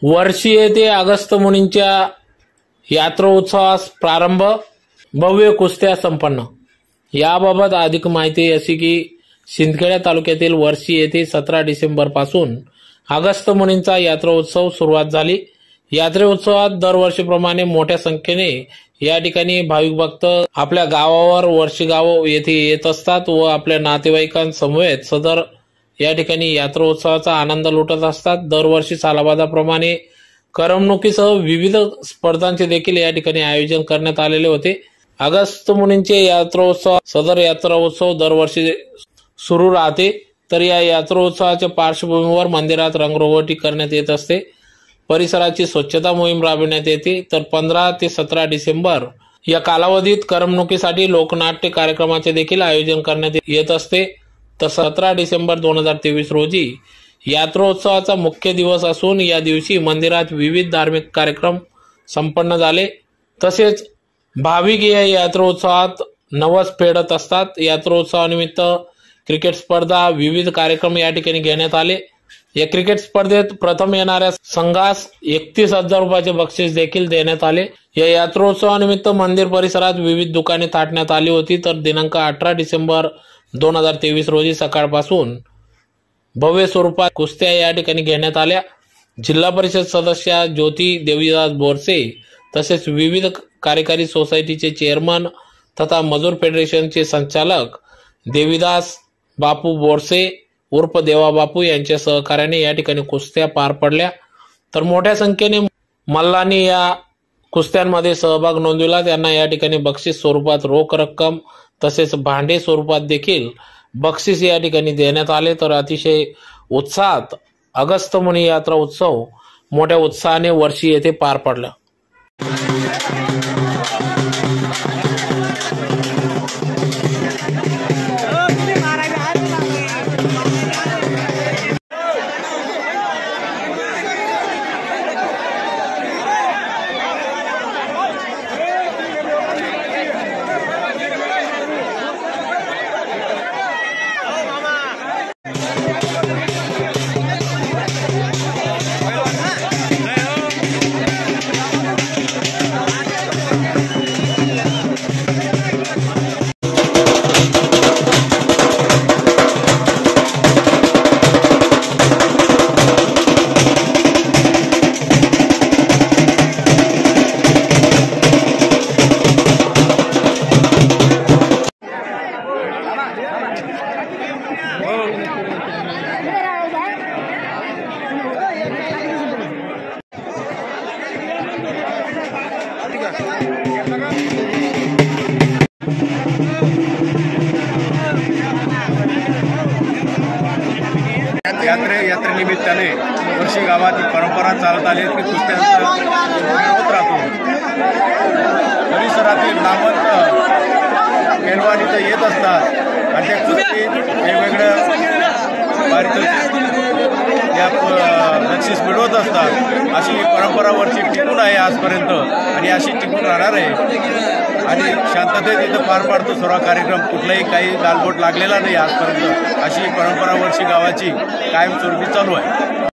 वर्षी येथे अगस्त मुनींच्या यात्रोत्सवास प्रारंभ, भव्य कुस्त्या संपन्न। याबाबत अधिक माहिती अशी की शिंदखेडा तालुक्यातील वर्षी येथे 17 डिसेंबर पासून अगस्त मुनींचा यात्रोत्सव सुरुवात झाली। यात्रोत्सवात दरवर्षीप्रमाणे मोठ्या संख्येने या ठिकाणी भाविक भक्त आपल्या गावावर वर्षी गाव येथे येत असतात व आपल्या नातेवाईकांसमवेत सदर या ठिकाणी यात्रोत्सवाचा आनंद लुटत असतात। दरवर्षी सालाबादाप्रमाणे करमणुकीसह विविध स्पर्धांचे देखील या ठिकाणी आयोजन करण्यात आलेले होते। अगस्त मुनींचे यात्रोत्सव सदर यात्रोत्सव दरवर्षी सुरू राहते। तर या यात्रोत्सवाच्या पार्श्वभूमीवर मंदिरात रंगरंगोटी करण्यात येत असते, परिसराची स्वच्छता मोहीम राबविण्यात येते। तर 15 ते 17 डिसेंबर या कालावधीत करमणुकीसाठी लोकनाट्य कार्यक्रमाचे देखील आयोजन करण्यात येत असते। तर 17 डिसेंबर 2023 रोजी यात्रोत्सवाचा मुख्य दिवस असून या दिवशी मंदिरात विविध धार्मिक कार्यक्रम संपन्न झाले। तसेच भाविक या यात्रोत्सवात नवस फेडत असतात। यात्रोत्सवानिमित्त क्रिकेट स्पर्धा, विविध कार्यक्रम या ठिकाणी घेण्यात आले। या क्रिकेट स्पर्धेत प्रथम येणाऱ्या संघास 31,000 रुपयाचे बक्षीस देखील देण्यात आले। या यात्रोत्सवानिमित्त मंदिर परिसरात विविध दुकाने थाटण्यात आली होती। तर दिनांक 18 डिसेंबर 2023 रोजी सकाळपासून भव्य स्वरूपात कुस्त्या या ठिकाणी घेण्यात आल्या। जिल्हा परिषद सदस्य ज्योती देवीदास बोरसे तसेच विविध कार्यकारी सोसायटीचे चेअरमन तथा मजूर फेडरेशनचे संचालक देवीदास बापू बोरसे उर्फ देवा बापू यांच्या सहकार्याने या ठिकाणी कुस्त्या पार पडल्या। तर मोठ्या संख्येने मल्लांनी या कुस्त्यांमध्ये सहभाग नोंदविला। त्यांना या ठिकाणी बक्षीस स्वरूपात रोख रक्कम तसेच भांडे स्वरूपात देखील बक्षीस या ठिकाणी देण्यात आले। तर अतिशय उत्साहात अगस्त मुनी यात्रा उत्सव मोठ्या उत्साहाने वर्षी येथे पार पडला। यात्रेनिमित्ताने वर्षी गावात परंपरा चालत आली की कुस्त्यांचा होत राहतो। परिसरातील नामवंत पैलवान इथं येत असतात आणि त्या कुस्ती वेगवेगळ्या बक्षीस मिळवत असतात। अशी परंपरा वर्षी टिकून आहे आजपर्यंत आणि अशी टिकून राहणार आहे आणि शांततेत इथं पार पाडतो सर्व कार्यक्रम। कुठलाही काही गालबोट लागलेला नाही आजपर्यंत। अशी परंपरा वर्षी गावाची कायमस्वरूपी चालू आहे।